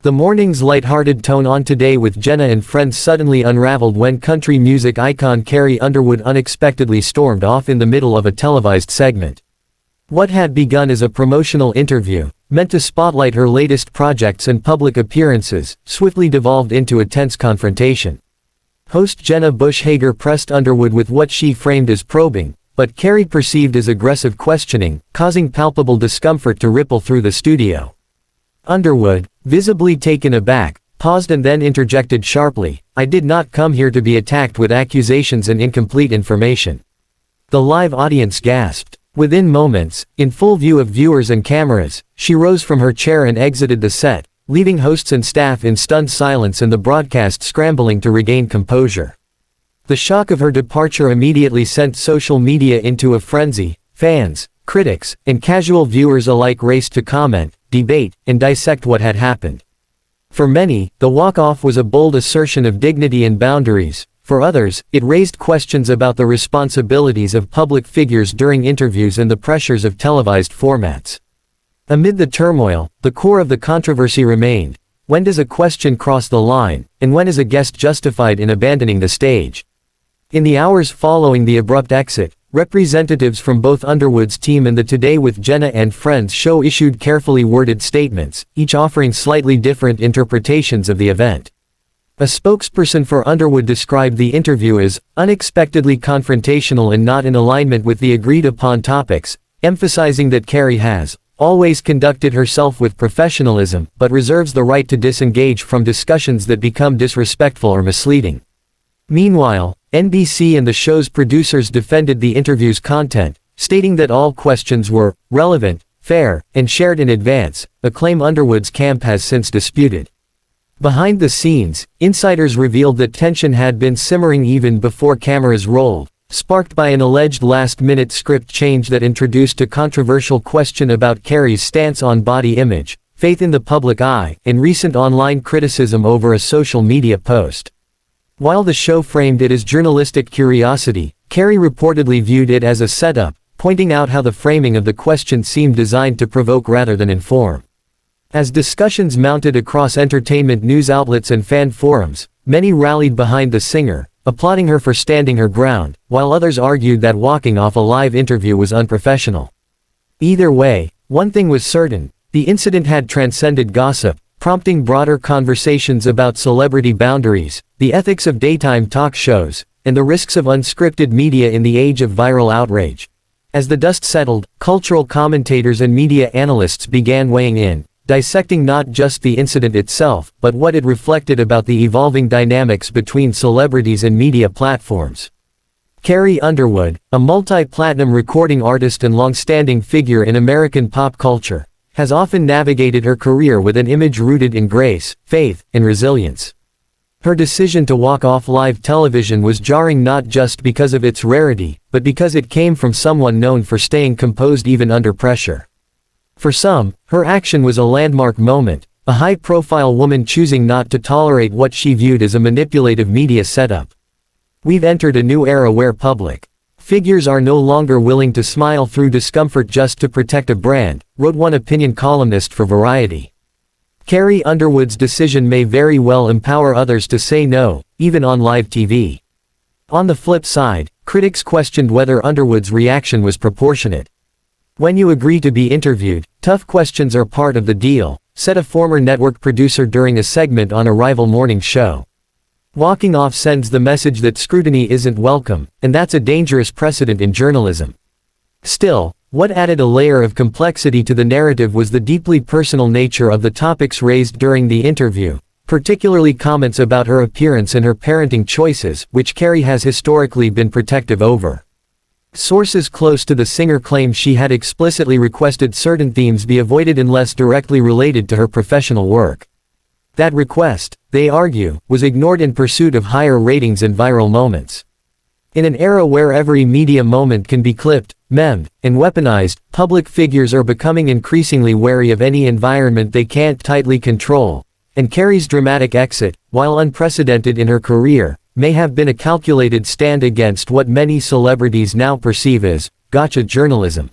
The morning's light-hearted tone on Today with Jenna and Friends suddenly unraveled when country music icon Carrie Underwood unexpectedly stormed off in the middle of a televised segment. What had begun as a promotional interview, meant to spotlight her latest projects and public appearances, swiftly devolved into a tense confrontation. Host Jenna Bush Hager pressed Underwood with what she framed as probing, but Carrie perceived as aggressive questioning, causing palpable discomfort to ripple through the studio. Underwood, visibly taken aback, paused and then interjected sharply, "I did not come here to be attacked with accusations and incomplete information." The live audience gasped. Within moments, in full view of viewers and cameras, she rose from her chair and exited the set, leaving hosts and staff in stunned silence and the broadcast scrambling to regain composure. The shock of her departure immediately sent social media into a frenzy. Fans, critics, and casual viewers alike raced to comment, debate, and dissect what had happened. For many, the walk-off was a bold assertion of dignity and boundaries. For others, it raised questions about the responsibilities of public figures during interviews and the pressures of televised formats. Amid the turmoil, the core of the controversy remained: when does a question cross the line, and when is a guest justified in abandoning the stage? In the hours following the abrupt exit, representatives from both Underwood's team and the Today with Jenna and Friends show issued carefully worded statements, each offering slightly different interpretations of the event. A spokesperson for Underwood described the interview as unexpectedly confrontational and not in alignment with the agreed-upon topics, emphasizing that Carrie has always conducted herself with professionalism, but reserves the right to disengage from discussions that become disrespectful or misleading. Meanwhile, NBC and the show's producers defended the interview's content, stating that all questions were relevant, fair, and shared in advance, a claim Underwood's camp has since disputed. Behind the scenes, insiders revealed that tension had been simmering even before cameras rolled, sparked by an alleged last-minute script change that introduced a controversial question about Carrie's stance on body image, faith in the public eye, and recent online criticism over a social media post. While the show framed it as journalistic curiosity, Carrie reportedly viewed it as a setup, pointing out how the framing of the question seemed designed to provoke rather than inform. As discussions mounted across entertainment news outlets and fan forums, many rallied behind the singer, applauding her for standing her ground, while others argued that walking off a live interview was unprofessional. Either way, one thing was certain: the incident had transcended gossip, prompting broader conversations about celebrity boundaries, the ethics of daytime talk shows, and the risks of unscripted media in the age of viral outrage. As the dust settled, cultural commentators and media analysts began weighing in, dissecting not just the incident itself, but what it reflected about the evolving dynamics between celebrities and media platforms. Carrie Underwood, a multi-platinum recording artist and long-standing figure in American pop culture, has often navigated her career with an image rooted in grace, faith, and resilience. Her decision to walk off live television was jarring not just because of its rarity, but because it came from someone known for staying composed even under pressure. For some, her action was a landmark moment, a high-profile woman choosing not to tolerate what she viewed as a manipulative media setup. "We've entered a new era where public figures are no longer willing to smile through discomfort just to protect a brand," wrote one opinion columnist for Variety. Carrie Underwood's decision may very well empower others to say no, even on live TV. On the flip side, critics questioned whether Underwood's reaction was proportionate. "When you agree to be interviewed, tough questions are part of the deal," said a former network producer during a segment on a rival morning show. "Walking off sends the message that scrutiny isn't welcome, and that's a dangerous precedent in journalism." Still, what added a layer of complexity to the narrative was the deeply personal nature of the topics raised during the interview, particularly comments about her appearance and her parenting choices, which Carrie has historically been protective over. Sources close to the singer claim she had explicitly requested certain themes be avoided unless directly related to her professional work. That request, they argue, was ignored in pursuit of higher ratings and viral moments. In an era where every media moment can be clipped, memed, and weaponized, public figures are becoming increasingly wary of any environment they can't tightly control, and Carrie's dramatic exit, while unprecedented in her career, may have been a calculated stand against what many celebrities now perceive as gotcha journalism.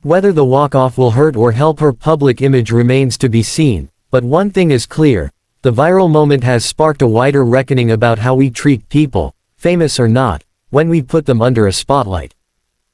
Whether the walk-off will hurt or help her public image remains to be seen, But one thing is clear, the viral moment has sparked a wider reckoning about how we treat people, famous or not, when we put them under a spotlight.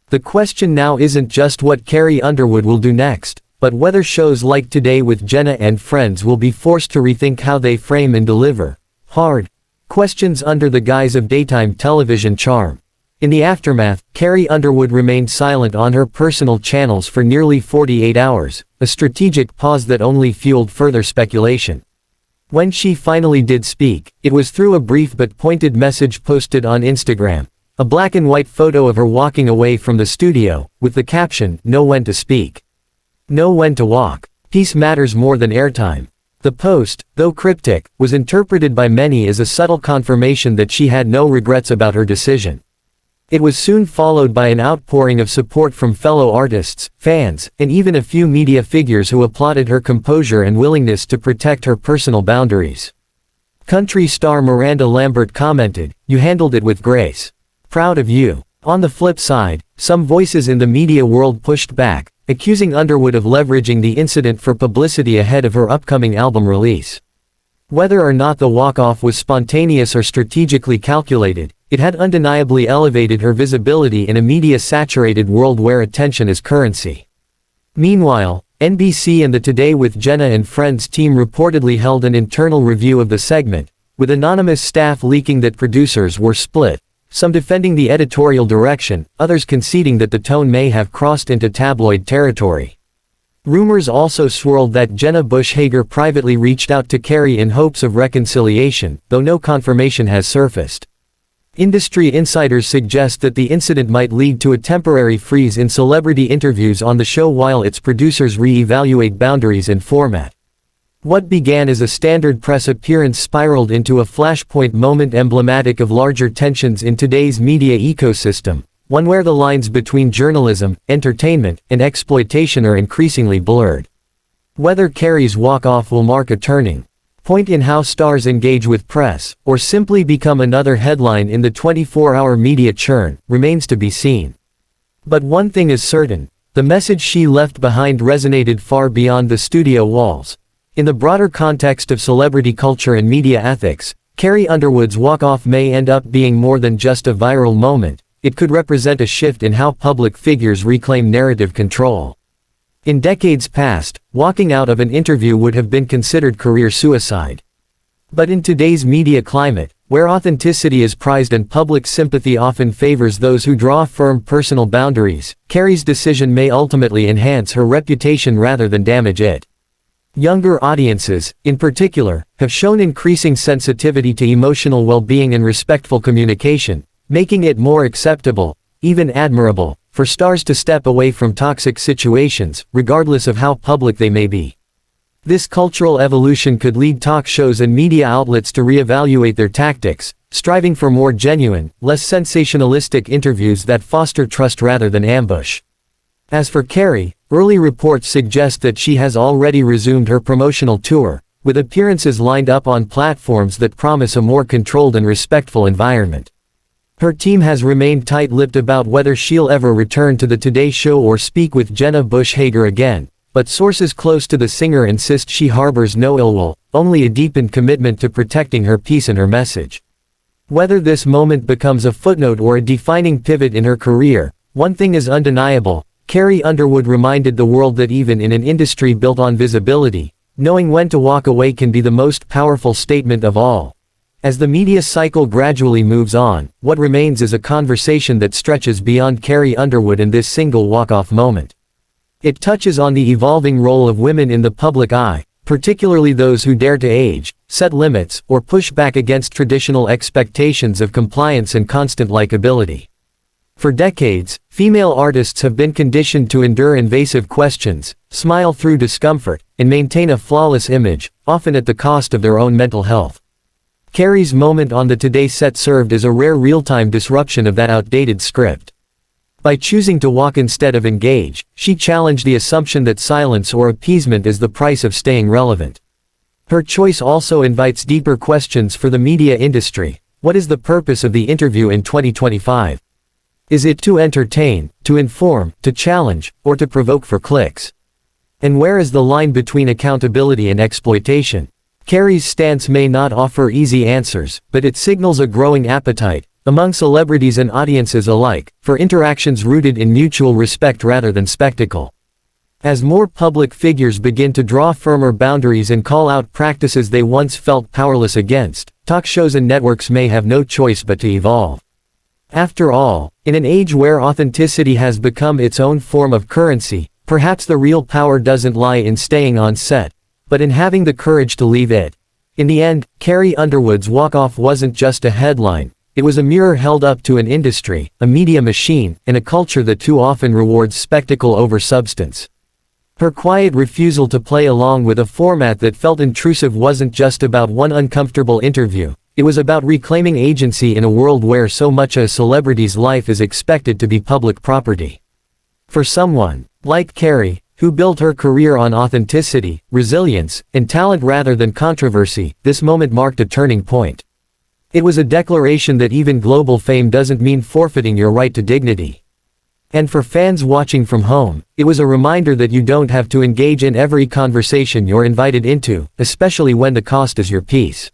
The question now isn't just what Carrie Underwood will do next, but whether shows like Today with Jenna and Friends will be forced to rethink how they frame and deliver hard questions under the guise of daytime television charm. In the aftermath, Carrie Underwood remained silent on her personal channels for nearly 48 hours, a strategic pause that only fueled further speculation. When she finally did speak, it was through a brief but pointed message posted on Instagram, a black and white photo of her walking away from the studio, with the caption, "Know when to speak. Know when to walk. Peace matters more than airtime." The post, though cryptic, was interpreted by many as a subtle confirmation that she had no regrets about her decision. It was soon followed by an outpouring of support from fellow artists, fans, and even a few media figures who applauded her composure and willingness to protect her personal boundaries. Country star Miranda Lambert commented, "You handled it with grace. Proud of you." On the flip side, some voices in the media world pushed back, accusing Underwood of leveraging the incident for publicity ahead of her upcoming album release. Whether or not the walk-off was spontaneous or strategically calculated, it had undeniably elevated her visibility in a media-saturated world where attention is currency. Meanwhile, NBC and the Today with Jenna and Friends team reportedly held an internal review of the segment, with anonymous staff leaking that producers were split, some defending the editorial direction, others conceding that the tone may have crossed into tabloid territory. Rumors also swirled that Jenna Bush Hager privately reached out to Carrie in hopes of reconciliation, though no confirmation has surfaced. Industry insiders suggest that the incident might lead to a temporary freeze in celebrity interviews on the show while its producers re-evaluate boundaries and format. What began as a standard press appearance spiraled into a flashpoint moment emblematic of larger tensions in today's media ecosystem, one where the lines between journalism, entertainment, and exploitation are increasingly blurred. Whether Carrie's walk-off will mark a turning point in how stars engage with press, or simply become another headline in the 24-hour media churn, remains to be seen. But one thing is certain, the message she left behind resonated far beyond the studio walls. In the broader context of celebrity culture and media ethics, Carrie Underwood's walk-off may end up being more than just a viral moment. It could represent a shift in how public figures reclaim narrative control. In decades past, walking out of an interview would have been considered career suicide. But in today's media climate, where authenticity is prized and public sympathy often favors those who draw firm personal boundaries, Carrie's decision may ultimately enhance her reputation rather than damage it. Younger audiences, in particular, have shown increasing sensitivity to emotional well-being and respectful communication, making it more acceptable, even admirable, for stars to step away from toxic situations, regardless of how public they may be. This cultural evolution could lead talk shows and media outlets to reevaluate their tactics, striving for more genuine, less sensationalistic interviews that foster trust rather than ambush. As for Carrie, early reports suggest that she has already resumed her promotional tour, with appearances lined up on platforms that promise a more controlled and respectful environment. Her team has remained tight-lipped about whether she'll ever return to the Today Show or speak with Jenna Bush Hager again, but sources close to the singer insist she harbors no ill will, only a deepened commitment to protecting her peace and her message. Whether this moment becomes a footnote or a defining pivot in her career, one thing is undeniable: Carrie Underwood reminded the world that even in an industry built on visibility, knowing when to walk away can be the most powerful statement of all. As the media cycle gradually moves on, what remains is a conversation that stretches beyond Carrie Underwood and this single walk-off moment. It touches on the evolving role of women in the public eye, particularly those who dare to age, set limits, or push back against traditional expectations of compliance and constant likability. For decades, female artists have been conditioned to endure invasive questions, smile through discomfort, and maintain a flawless image, often at the cost of their own mental health. Carrie's moment on the Today set served as a rare real-time disruption of that outdated script. By choosing to walk instead of engage, she challenged the assumption that silence or appeasement is the price of staying relevant. Her choice also invites deeper questions for the media industry. What is the purpose of the interview in 2025? Is it to entertain, to inform, to challenge, or to provoke for clicks? And where is the line between accountability and exploitation? Carrie's stance may not offer easy answers, but it signals a growing appetite, among celebrities and audiences alike, for interactions rooted in mutual respect rather than spectacle. As more public figures begin to draw firmer boundaries and call out practices they once felt powerless against, talk shows and networks may have no choice but to evolve. After all, in an age where authenticity has become its own form of currency, perhaps the real power doesn't lie in staying on set, but in having the courage to leave it. In the end, Carrie Underwood's walk-off wasn't just a headline. It was a mirror held up to an industry, a media machine, and a culture that too often rewards spectacle over substance. Her quiet refusal to play along with a format that felt intrusive wasn't just about one uncomfortable interview, it was about reclaiming agency in a world where so much of a celebrity's life is expected to be public property. For someone, like Carrie, who built her career on authenticity, resilience, and talent rather than controversy, this moment marked a turning point. It was a declaration that even global fame doesn't mean forfeiting your right to dignity. And for fans watching from home, it was a reminder that you don't have to engage in every conversation you're invited into, especially when the cost is your peace.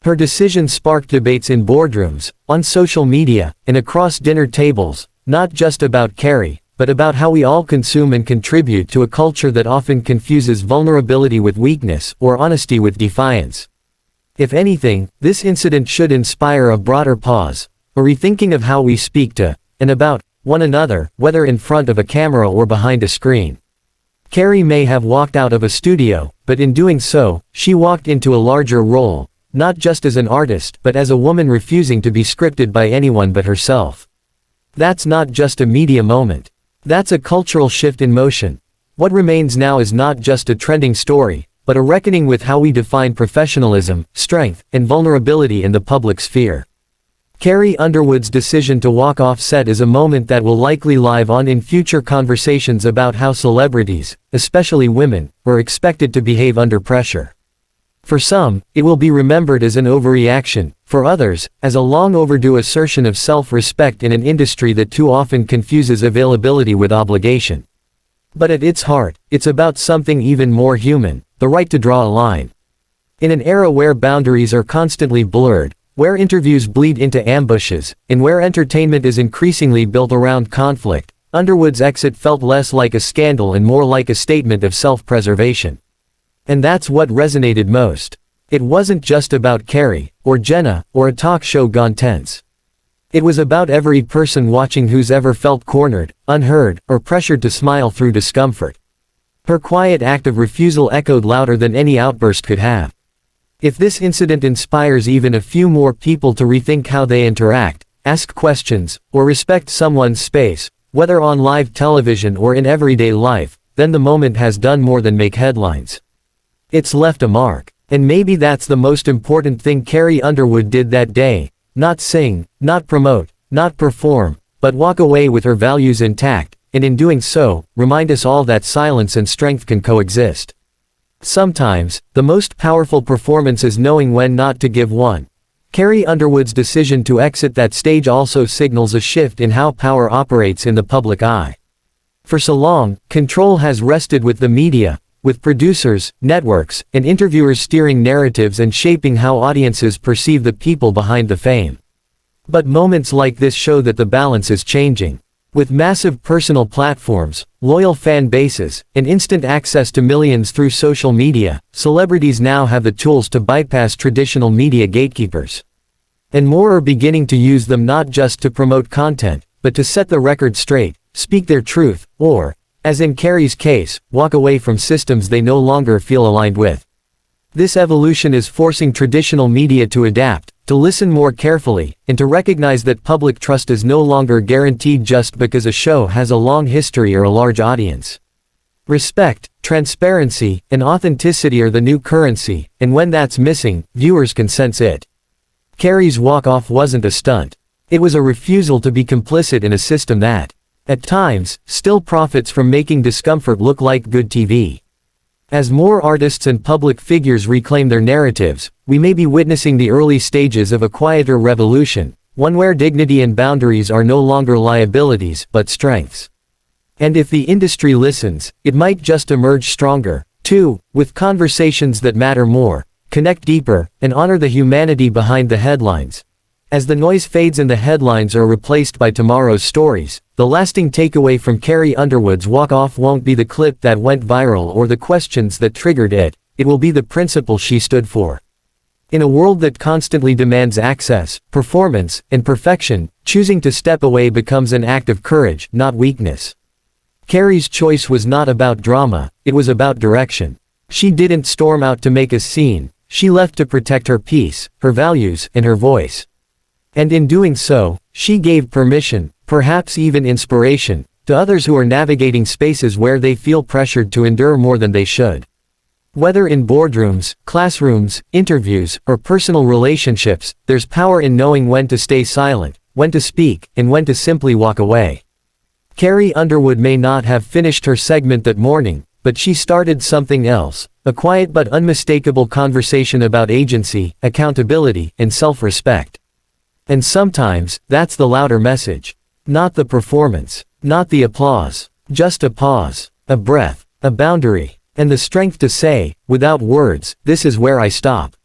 Her decision sparked debates in boardrooms, on social media, and across dinner tables, not just about Carrie, but about how we all consume and contribute to a culture that often confuses vulnerability with weakness, or honesty with defiance. If anything, this incident should inspire a broader pause, a rethinking of how we speak to, and about, one another, whether in front of a camera or behind a screen. Carrie may have walked out of a studio, but in doing so, she walked into a larger role, not just as an artist but as a woman refusing to be scripted by anyone but herself. That's not just a media moment. That's a cultural shift in motion. What remains now is not just a trending story, but a reckoning with how we define professionalism, strength, and vulnerability in the public sphere. Carrie Underwood's decision to walk off set is a moment that will likely live on in future conversations about how celebrities, especially women, were expected to behave under pressure. For some, it will be remembered as an overreaction, for others, as a long overdue assertion of self-respect in an industry that too often confuses availability with obligation. But at its heart, it's about something even more human, the right to draw a line. In an era where boundaries are constantly blurred, where interviews bleed into ambushes, and where entertainment is increasingly built around conflict, Underwood's exit felt less like a scandal and more like a statement of self-preservation. And that's what resonated most. It wasn't just about Carrie, or Jenna, or a talk show gone tense. It was about every person watching who's ever felt cornered, unheard, or pressured to smile through discomfort. Her quiet act of refusal echoed louder than any outburst could have. If this incident inspires even a few more people to rethink how they interact, ask questions, or respect someone's space, whether on live television or in everyday life, then the moment has done more than make headlines. It's left a mark. And maybe that's the most important thing Carrie Underwood did that day: not sing, not promote, not perform, but walk away with her values intact, and in doing so, remind us all that silence and strength can coexist. Sometimes, the most powerful performance is knowing when not to give one. Carrie Underwood's decision to exit that stage also signals a shift in how power operates in the public eye. For so long, control has rested with the media, with producers, networks, and interviewers steering narratives and shaping how audiences perceive the people behind the fame. But moments like this show that the balance is changing. With massive personal platforms, loyal fan bases, and instant access to millions through social media, celebrities now have the tools to bypass traditional media gatekeepers. And more are beginning to use them not just to promote content, but to set the record straight, speak their truth, or, as in Carrie's case, walk away from systems they no longer feel aligned with. This evolution is forcing traditional media to adapt, to listen more carefully, and to recognize that public trust is no longer guaranteed just because a show has a long history or a large audience. Respect, transparency, and authenticity are the new currency, and when that's missing, viewers can sense it. Carrie's walk-off wasn't a stunt. It was a refusal to be complicit in a system that, at times, still profits from making discomfort look like good TV. As more artists and public figures reclaim their narratives, we may be witnessing the early stages of a quieter revolution, one where dignity and boundaries are no longer liabilities, but strengths. And if the industry listens, it might just emerge stronger. 2. With conversations that matter more, connect deeper, and honor the humanity behind the headlines. As the noise fades and the headlines are replaced by tomorrow's stories, the lasting takeaway from Carrie Underwood's walk-off won't be the clip that went viral or the questions that triggered it, it will be the principle she stood for. In a world that constantly demands access, performance, and perfection, choosing to step away becomes an act of courage, not weakness. Carrie's choice was not about drama, it was about direction. She didn't storm out to make a scene, she left to protect her peace, her values, and her voice. And in doing so, she gave permission, perhaps even inspiration, to others who are navigating spaces where they feel pressured to endure more than they should. Whether in boardrooms, classrooms, interviews, or personal relationships, there's power in knowing when to stay silent, when to speak, and when to simply walk away. Carrie Underwood may not have finished her segment that morning, but she started something else, a quiet but unmistakable conversation about agency, accountability, and self-respect. And sometimes, that's the louder message. Not the performance, not the applause, just a pause, a breath, a boundary, and the strength to say, without words, this is where I stop.